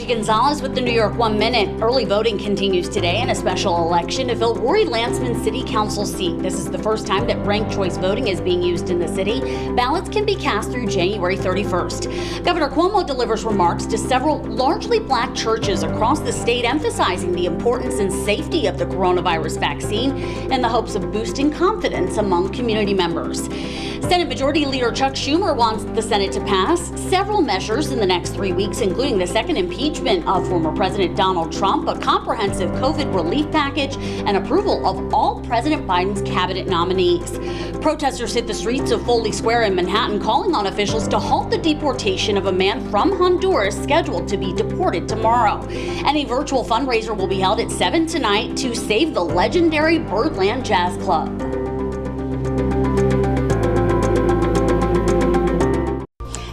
Angie Gonzalez with the New York 1 Minute. Early voting continues today in a special election to fill Rory Lansman's city council seat. This is the first time that ranked choice voting is being used in the city. Ballots can be cast through January 31st. Governor Cuomo delivers remarks to several largely black churches across the state, emphasizing the importance and safety of the coronavirus vaccine in the hopes of boosting confidence among community members. Senate Majority Leader Chuck Schumer wants the Senate to pass several measures in the next 3 weeks, including the second impeachment of former President Donald Trump, a comprehensive COVID relief package, and approval of all President Biden's cabinet nominees. Protesters hit the streets of Foley Square in Manhattan, calling on officials to halt the deportation of a man from Honduras scheduled to be deported tomorrow. And a virtual fundraiser will be held at 7 tonight to save the legendary Birdland Jazz Club.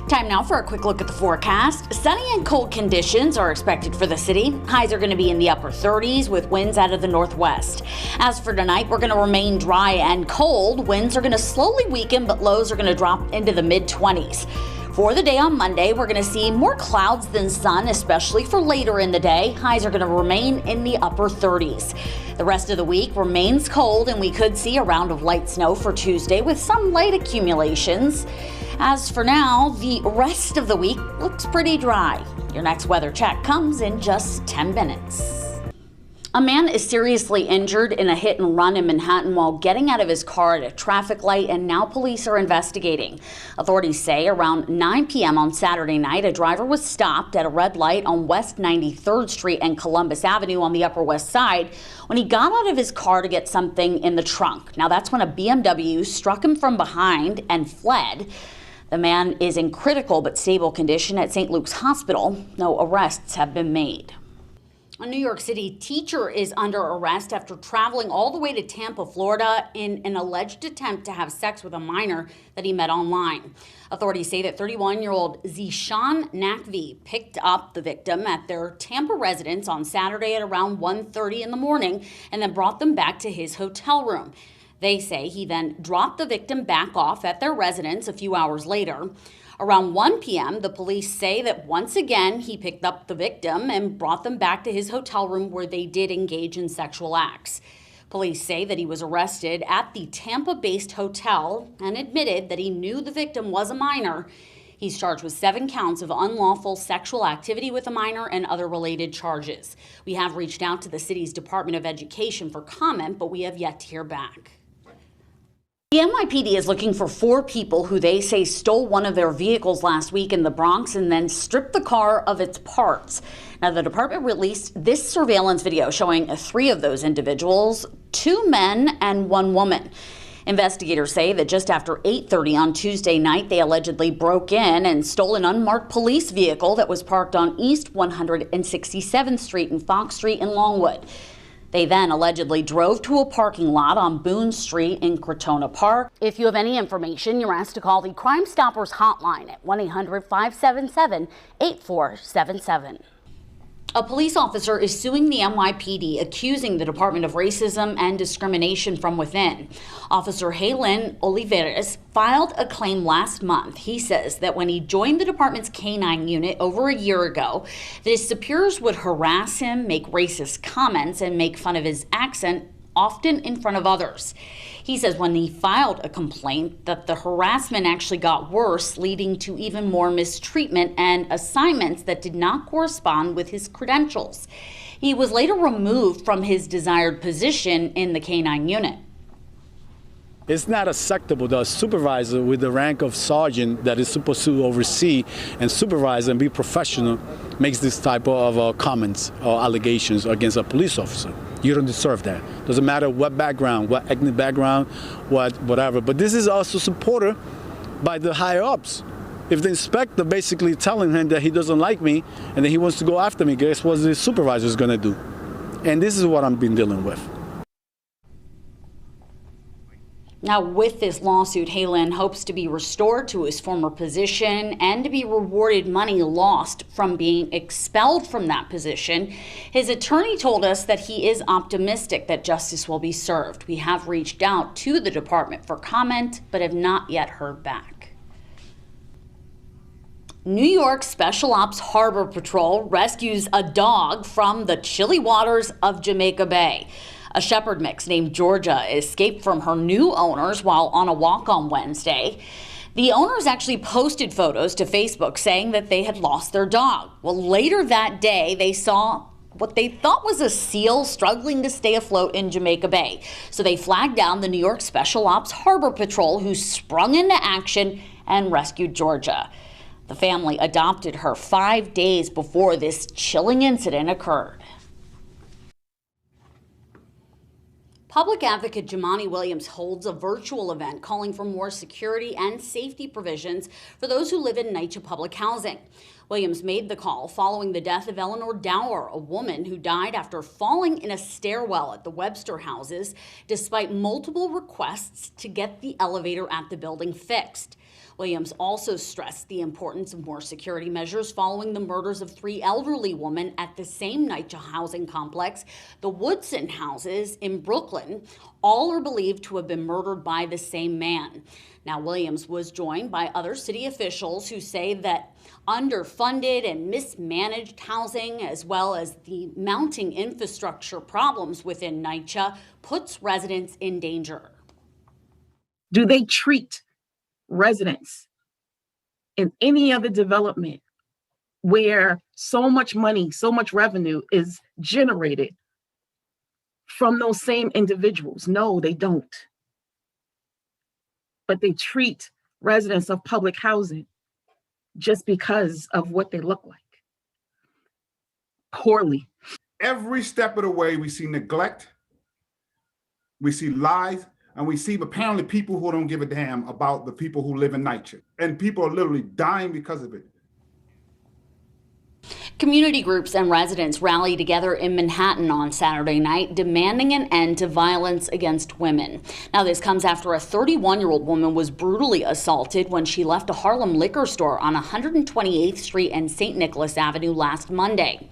Time now for a quick look at the forecast. Sunny and cold conditions are expected for the city. Highs are going to be in the upper 30s with winds out of the northwest. As for tonight, we're going to remain dry and cold. Winds are going to slowly weaken, but lows are going to drop into the mid-20s. For the day on Monday, we're going to see more clouds than sun, especially for later in the day. Highs are going to remain in the upper 30s. The rest of the week remains cold, and we could see a round of light snow for Tuesday with some light accumulations. As for now, the rest of the week looks pretty dry. Your next weather check comes in just 10 minutes. A man is seriously injured in a hit and run in Manhattan while getting out of his car at a traffic light, and now police are investigating. Authorities say around 9 p.m. on Saturday night, a driver was stopped at a red light on West 93rd Street and Columbus Avenue on the Upper West Side when he got out of his car to get something in the trunk. Now that's when a BMW struck him from behind and fled. The man is in critical but stable condition at St. Luke's Hospital. No arrests have been made. A New York City teacher is under arrest after traveling all the way to Tampa, Florida in an alleged attempt to have sex with a minor that he met online. Authorities say that 31-year-old Zishan Nakvi picked up the victim at their Tampa residence on Saturday at around 1:30 in the morning and then brought them back to his hotel room. They say he then dropped the victim back off at their residence a few hours later. Around 1 p.m., the police say that once again he picked up the victim and brought them back to his hotel room where they did engage in sexual acts. Police say that he was arrested at the Tampa-based hotel and admitted that he knew the victim was a minor. He's charged with 7 counts of unlawful sexual activity with a minor and other related charges. We have reached out to the city's Department of Education for comment, but we have yet to hear back. The NYPD is looking for 4 people who they say stole one of their vehicles last week in the Bronx and then stripped the car of its parts. Now, the department released this surveillance video showing 3 of those individuals, 2 men and 1 woman. Investigators say that just after 8:30 on Tuesday night, they allegedly broke in and stole an unmarked police vehicle that was parked on East 167th Street and Fox Street in Longwood. They then allegedly drove to a parking lot on Boone Street in Crotona Park. If you have any information, you're asked to call the Crime Stoppers hotline at 1-800-577-8477. A police officer is suing the NYPD, accusing the Department of Racism and Discrimination from Within. Officer Halen Oliveras filed a claim last month. He says that when he joined the department's K-9 unit over a year ago, that his superiors would harass him, make racist comments, and make fun of his accent, often in front of others. He says when he filed a complaint that the harassment actually got worse, leading to even more mistreatment and assignments that did not correspond with his credentials. He was later removed from his desired position in the K-9 unit. It's not acceptable that a supervisor with the rank of sergeant that is supposed to oversee and supervise and be professional makes this type of comments or allegations against a police officer. You don't deserve that. Doesn't matter what background, what ethnic background, whatever. But this is also supported by the higher ups. If the inspector basically telling him that he doesn't like me and that he wants to go after me, guess what the supervisor is going to do? And this is what I've been dealing with. Now, with this lawsuit, Halen hopes to be restored to his former position and to be rewarded money lost from being expelled from that position. His attorney told us that he is optimistic that justice will be served. We have reached out to the department for comment, but have not yet heard back. New York Special Ops Harbor Patrol rescues a dog from the chilly waters of Jamaica Bay. A shepherd mix named Georgia escaped from her new owners while on a walk on Wednesday. The owners actually posted photos to Facebook saying that they had lost their dog. Well, later that day, they saw what they thought was a seal struggling to stay afloat in Jamaica Bay. So they flagged down the New York Special Ops Harbor Patrol, who sprung into action and rescued Georgia. The family adopted her 5 days before this chilling incident occurred. Public advocate Jumaane Williams holds a virtual event calling for more security and safety provisions for those who live in NYCHA public housing. Williams made the call following the death of Eleanor Dower, a woman who died after falling in a stairwell at the Webster houses, despite multiple requests to get the elevator at the building fixed. Williams also stressed the importance of more security measures following the murders of 3 elderly women at the same NYCHA housing complex, the Woodson houses in Brooklyn. All are believed to have been murdered by the same man. Now, Williams was joined by other city officials who say that underfunded and mismanaged housing, as well as the mounting infrastructure problems within NYCHA, puts residents in danger. Do they treat residents in any other development where so much money, so much revenue is generated from those same individuals? No, they don't. But they treat residents of public housing just because of what they look like poorly. Every step of the way, we see neglect, we see lies, and we see apparently people who don't give a damn about the people who live in NYCHA. And people are literally dying because of it. Community groups and residents rallied together in Manhattan on Saturday night, demanding an end to violence against women. Now, this comes after a 31-year-old woman was brutally assaulted when she left a Harlem liquor store on 128th Street and St. Nicholas Avenue last Monday.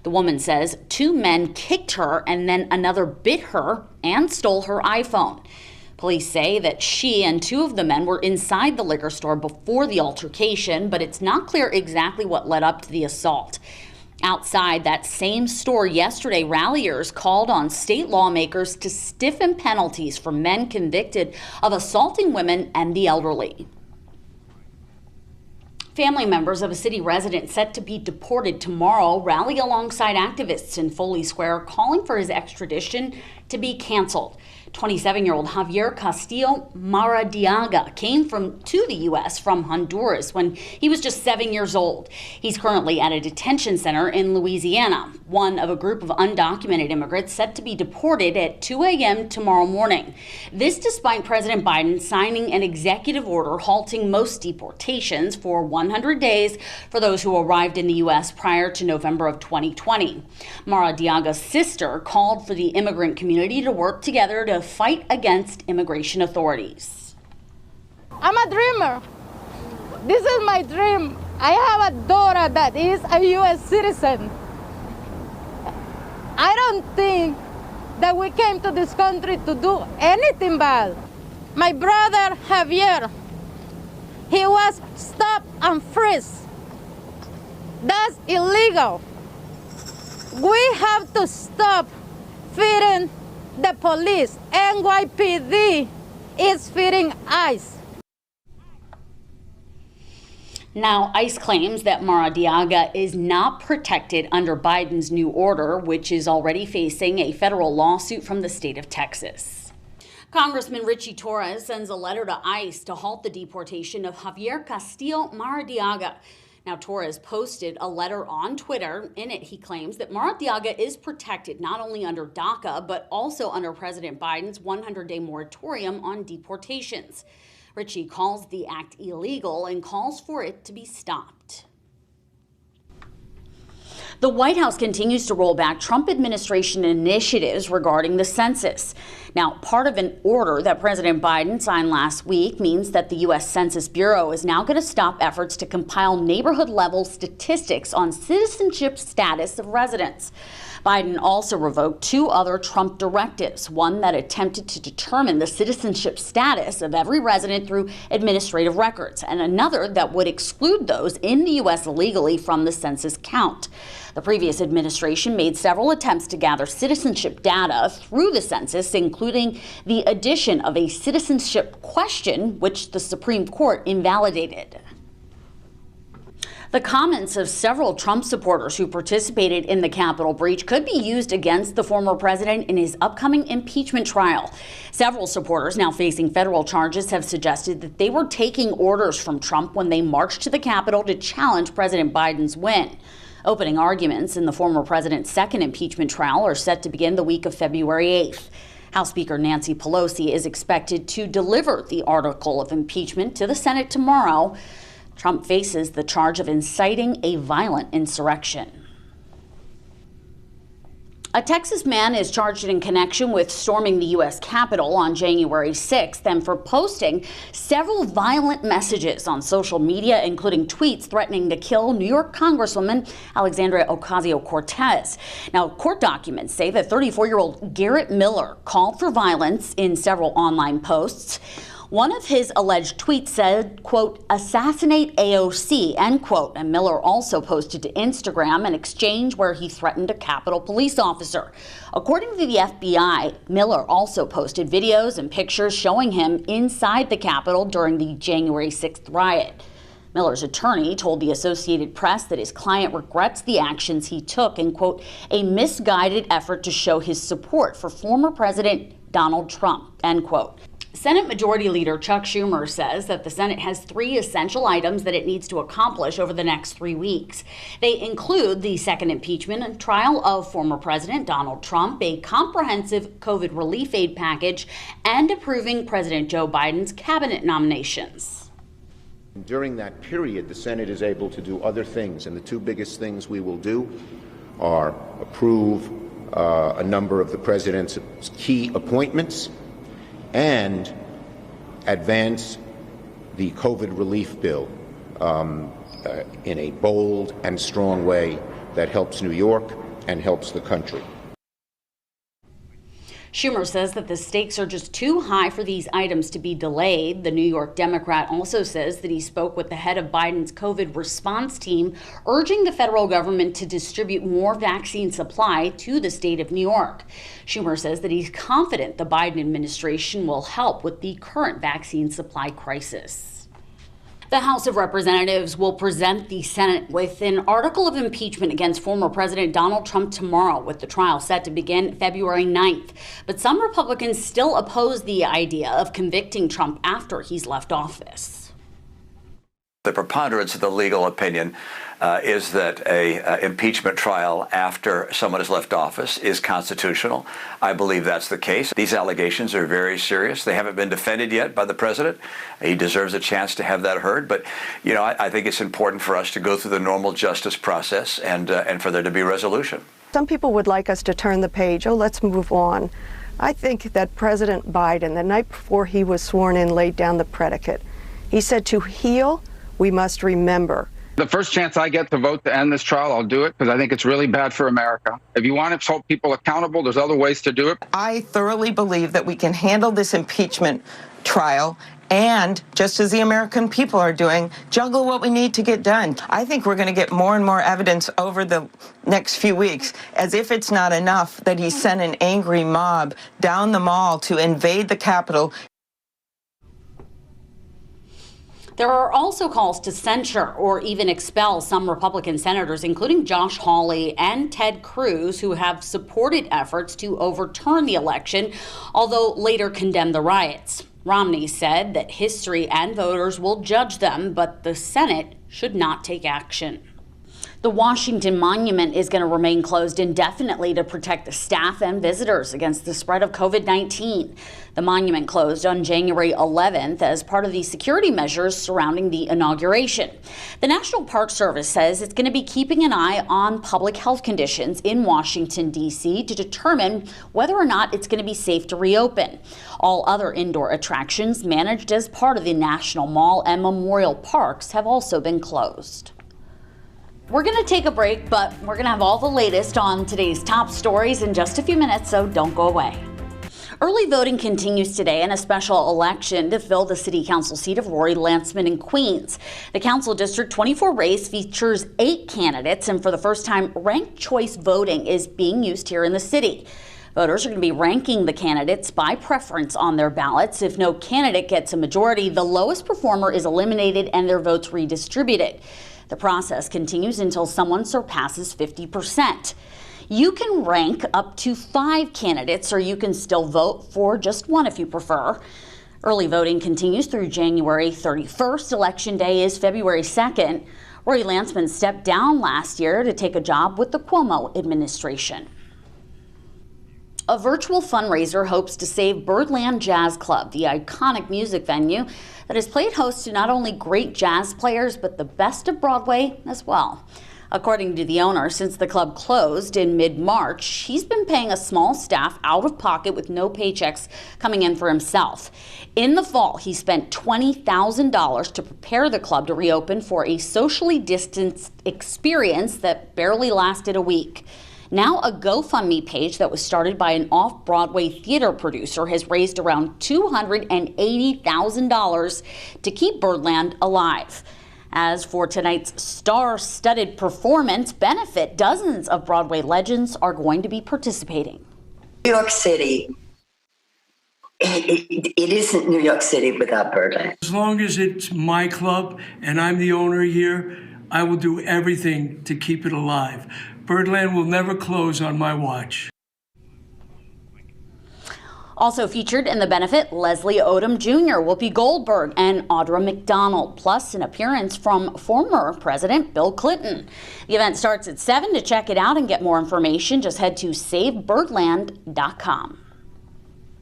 The woman says 2 men kicked her and then another bit her and stole her iPhone. Police say that she and 2 of the men were inside the liquor store before the altercation, but it's not clear exactly what led up to the assault. Outside that same store yesterday, ralliers called on state lawmakers to stiffen penalties for men convicted of assaulting women and the elderly. Family members of a city resident set to be deported tomorrow rally alongside activists in Foley Square calling for his extradition to be canceled. 27-year-old Javier Castillo Maradiaga came to the U.S. from Honduras when he was just 7 years old. He's currently at a detention center in Louisiana, one of a group of undocumented immigrants set to be deported at 2 a.m. tomorrow morning. This despite President Biden signing an executive order halting most deportations for 100 days for those who arrived in the U.S. prior to November of 2020. Maradiaga's sister called for the immigrant community to work together to fight against immigration authorities. I'm a dreamer. This is my dream. I have a daughter that is a U.S. citizen. I don't think that we came to this country to do anything bad. My brother Javier, he was stopped and frisked. That's illegal. We have to stop feeding the police. NYPD is feeding ICE. Now, ICE claims that Maradiaga is not protected under Biden's new order, which is already facing a federal lawsuit from the state of Texas. Congressman Richie Torres sends a letter to ICE to halt the deportation of Javier Castillo Maradiaga. Now, Torres posted a letter on Twitter. In it, he claims that Maradiaga is protected not only under DACA, but also under President Biden's 100-day moratorium on deportations. Richie calls the act illegal and calls for it to be stopped. The White House continues to roll back Trump administration initiatives regarding the census. Now, part of an order that President Biden signed last week means that the U.S. Census Bureau is now going to stop efforts to compile neighborhood-level statistics on citizenship status of residents. Biden also revoked 2 other Trump directives, one that attempted to determine the citizenship status of every resident through administrative records, and another that would exclude those in the U.S. illegally from the census count. The previous administration made several attempts to gather citizenship data through the census, including the addition of a citizenship question, which the Supreme Court invalidated. The comments of several Trump supporters who participated in the Capitol breach could be used against the former president in his upcoming impeachment trial. Several supporters now facing federal charges have suggested that they were taking orders from Trump when they marched to the Capitol to challenge President Biden's win. Opening arguments in the former president's second impeachment trial are set to begin the week of February 8th. House Speaker Nancy Pelosi is expected to deliver the article of impeachment to the Senate tomorrow. Trump faces the charge of inciting a violent insurrection. A Texas man is charged in connection with storming the U.S. Capitol on January 6th and for posting several violent messages on social media, including tweets threatening to kill New York Congresswoman Alexandria Ocasio-Cortez. Now, court documents say that 34-year-old Garrett Miller called for violence in several online posts. One of his alleged tweets said, quote, "Assassinate AOC," end quote. And Miller also posted to Instagram an exchange where he threatened a Capitol police officer. According to the FBI, Miller also posted videos and pictures showing him inside the Capitol during the January 6th riot. Miller's attorney told the Associated Press that his client regrets the actions he took in, quote, "a misguided effort to show his support for former President Donald Trump," end quote. Senate Majority Leader Chuck Schumer says that the Senate has 3 essential items that it needs to accomplish over the next 3 weeks. They include the second impeachment and trial of former President Donald Trump, a comprehensive COVID relief aid package, and approving President Joe Biden's cabinet nominations. During that period, the Senate is able to do other things, and the 2 biggest things we will do are approve a number of the president's key appointments and advance the COVID relief bill in a bold and strong way that helps New York and helps the country. Schumer says that the stakes are just too high for these items to be delayed. The New York Democrat also says that he spoke with the head of Biden's COVID response team, urging the federal government to distribute more vaccine supply to the state of New York. Schumer says that he's confident the Biden administration will help with the current vaccine supply crisis. The House of Representatives will present the Senate with an article of impeachment against former President Donald Trump tomorrow, with the trial set to begin February 9th. But some Republicans still oppose the idea of convicting Trump after he's left office. The preponderance of the legal opinion is that a impeachment trial after someone has left office is constitutional. I believe that's the case. These allegations are very serious. They haven't been defended yet by the president. He deserves a chance to have that heard. But, you know, I think it's important for us to go through the normal justice process and for there to be resolution. Some people would like us to turn the page. Oh, let's move on. I think that President Biden, the night before he was sworn in, laid down the predicate. He said, to heal, we must remember. The first chance I get to vote to end this trial, I'll do it, because I think it's really bad for America. If you want to hold people accountable, there's other ways to do it. I thoroughly believe that we can handle this impeachment trial and, just as the American people are doing, juggle what we need to get done. I think we're going to get more and more evidence over the next few weeks, as if it's not enough that he sent an angry mob down the mall to invade the Capitol. There are also calls to censure or even expel some Republican senators, including Josh Hawley and Ted Cruz, who have supported efforts to overturn the election, although later condemned the riots. Romney said that history and voters will judge them, but the Senate should not take action. The Washington Monument is going to remain closed indefinitely to protect the staff and visitors against the spread of COVID-19. The monument closed on January 11th as part of the security measures surrounding the inauguration. The National Park Service says it's going to be keeping an eye on public health conditions in Washington, D.C. to determine whether or not it's going to be safe to reopen. All other indoor attractions managed as part of the National Mall and Memorial Parks have also been closed. We're going to take a break, but we're going to have all the latest on today's top stories in just a few minutes, so don't go away. Early voting continues today in a special election to fill the city council seat of Rory Landsman in Queens. The council district 24 race features 8 candidates, and for the first time, ranked choice voting is being used here in the city. Voters are going to be ranking the candidates by preference on their ballots. If no candidate gets a majority, the lowest performer is eliminated and their votes redistributed. The process continues until someone surpasses 50%. You can rank up to 5 candidates, or you can still vote for just one if you prefer. Early voting continues through January 31st. Election day is February 2nd. Rory Landsman stepped down last year to take a job with the Cuomo administration. A virtual fundraiser hopes to save Birdland Jazz Club, the iconic music venue that has played host to not only great jazz players, but the best of Broadway as well. According to the owner, since the club closed in mid-March, he's been paying a small staff out of pocket with no paychecks coming in for himself. In the fall, he spent $20,000 to prepare the club to reopen for a socially distanced experience that barely lasted a week. Now a GoFundMe page that was started by an off-Broadway theater producer has raised around $280,000 to keep Birdland alive. As for tonight's star-studded performance benefit, dozens of Broadway legends are going to be participating. New York City, it isn't New York City without Birdland. As long as it's my club and I'm the owner here, I will do everything to keep it alive. Birdland will never close on my watch. Also featured in the benefit, Leslie Odom Jr., Whoopi Goldberg, and Audra McDonald, plus an appearance from former President Bill Clinton. The event starts at 7. To check it out and get more information, just head to savebirdland.com.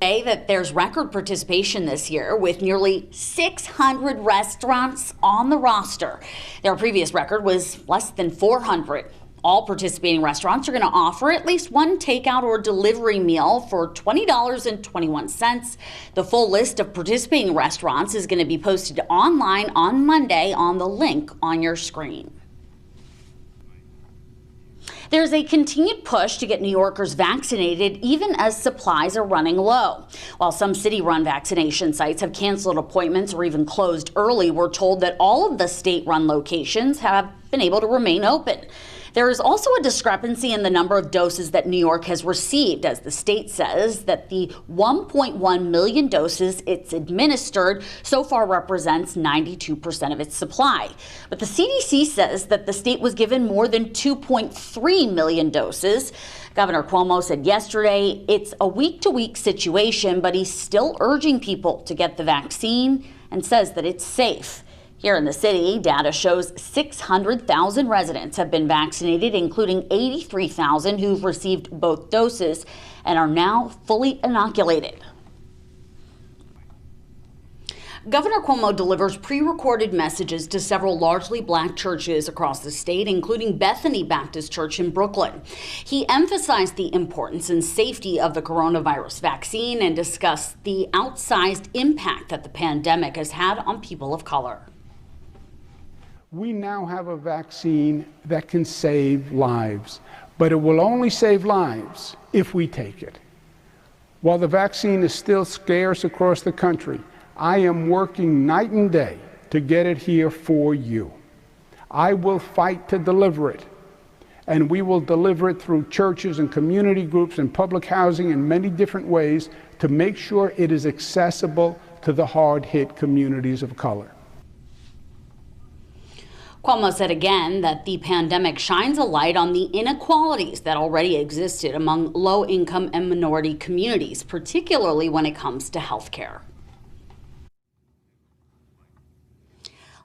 Say that there's record participation this year with nearly 600 restaurants on the roster. Their previous record was less than 400. All participating restaurants are going to offer at least one takeout or delivery meal for $20.21. The full list of participating restaurants is going to be posted online on Monday on the link on your screen. There's a continued push to get New Yorkers vaccinated even as supplies are running low. While some city-run vaccination sites have canceled appointments or even closed early, we're told that all of the state-run locations have been able to remain open. There is also a discrepancy in the number of doses that New York has received, as the state says that the 1.1 million doses it's administered so far represents 92% of its supply. But the CDC says that the state was given more than 2.3 million doses. Governor Cuomo said yesterday it's a week-to-week situation, but he's still urging people to get the vaccine and says that it's safe. Here in the city, data shows 600,000 residents have been vaccinated, including 83,000 who've received both doses and are now fully inoculated. Governor Cuomo delivers pre-recorded messages to several largely black churches across the state, including Bethany Baptist Church in Brooklyn. He emphasized the importance and safety of the coronavirus vaccine and discussed the outsized impact that the pandemic has had on people of color. We now have a vaccine that can save lives, but it will only save lives if we take it. While the vaccine is still scarce across the country, I am working night and day to get it here for you. I will fight to deliver it, and we will deliver it through churches and community groups and public housing in many different ways to make sure it is accessible to the hard-hit communities of color. Cuomo said again that the pandemic shines a light on the inequalities that already existed among low-income and minority communities, particularly when it comes to health care.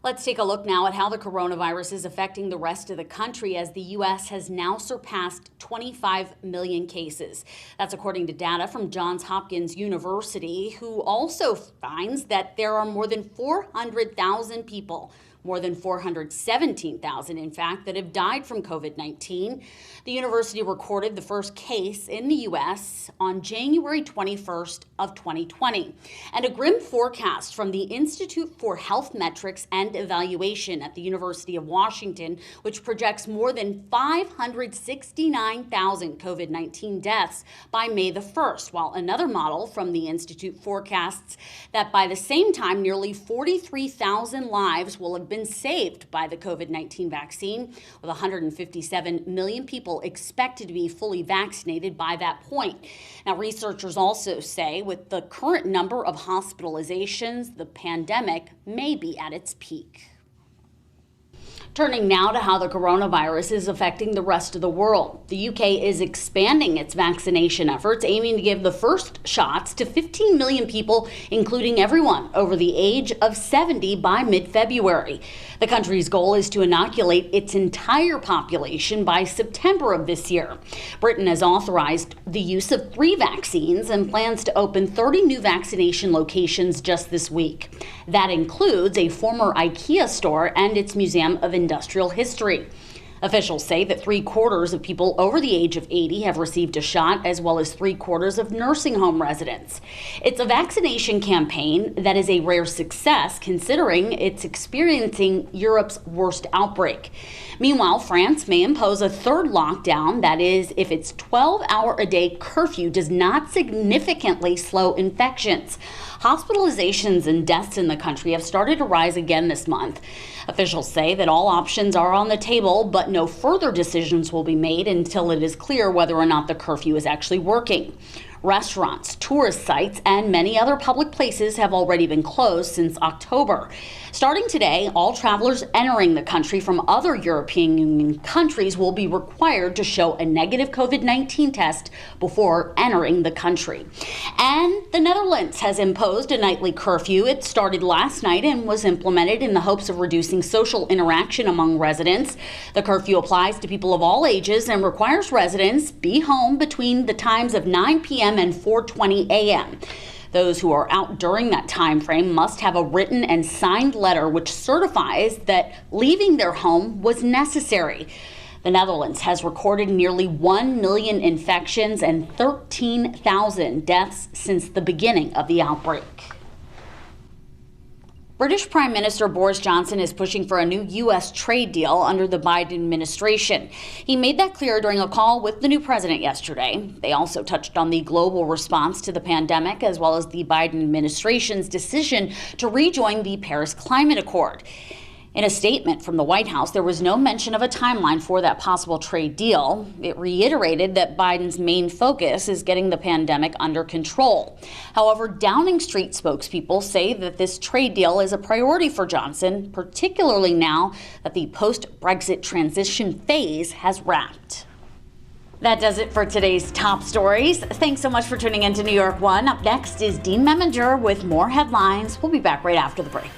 Let's take a look now at how the coronavirus is affecting the rest of the country, as the U.S. has now surpassed 25 million cases. That's according to data from Johns Hopkins University, who also finds that there are more than 400,000 people More than 417,000, in fact, that have died from COVID-19. The university recorded the first case in the U.S. on January 21st of 2020. And a grim forecast from the Institute for Health Metrics and Evaluation at the University of Washington, which projects more than 569,000 COVID-19 deaths by May the 1st, while another model from the Institute forecasts that by the same time, nearly 43,000 lives will have been saved by the COVID-19 vaccine, with 157 million people expected to be fully vaccinated by that point. Now, researchers also say with the current number of hospitalizations, the pandemic may be at its peak. Turning now to how the coronavirus is affecting the rest of the world. The UK is expanding its vaccination efforts, aiming to give the first shots to 15 million people, including everyone over the age of 70 by mid-February. The country's goal is to inoculate its entire population by September of this year. Britain has authorized the use of 3 vaccines and plans to open 30 new vaccination locations just this week. That includes a former IKEA store and its Museum of Industrial History. Officials say that 3/4 of people over the age of 80 have received a shot, as well as 3/4 of nursing home residents. It's a vaccination campaign that is a rare success, considering it's experiencing Europe's worst outbreak. Meanwhile, France may impose a third lockdown, that is, if its 12-hour-a-day curfew does not significantly slow infections. Hospitalizations and deaths in the country have started to rise again this month. Officials say that all options are on the table, but no further decisions will be made until it is clear whether or not the curfew is actually working. Restaurants, tourist sites, and many other public places have already been closed since October. Starting today, all travelers entering the country from other European Union countries will be required to show a negative COVID-19 test before entering the country. And the Netherlands has imposed a nightly curfew. It started last night and was implemented in the hopes of reducing social interaction among residents. The curfew applies to people of all ages and requires residents be home between the times of 9 p.m. and 4:20 a.m. Those who are out during that time frame must have a written and signed letter which certifies that leaving their home was necessary. The Netherlands has recorded nearly 1 million infections and 13,000 deaths since the beginning of the outbreak. British Prime Minister Boris Johnson is pushing for a new U.S. trade deal under the Biden administration. He made that clear during a call with the new president yesterday. They also touched on the global response to the pandemic, as well as the Biden administration's decision to rejoin the Paris Climate Accord. In a statement from the White House, there was no mention of a timeline for that possible trade deal. It reiterated that Biden's main focus is getting the pandemic under control. However, Downing Street spokespeople say that this trade deal is a priority for Johnson, particularly now that the post-Brexit transition phase has wrapped. That does it for today's top stories. Thanks so much for tuning in to New York One. Up next is Dean Meminger with more headlines. We'll be back right after the break.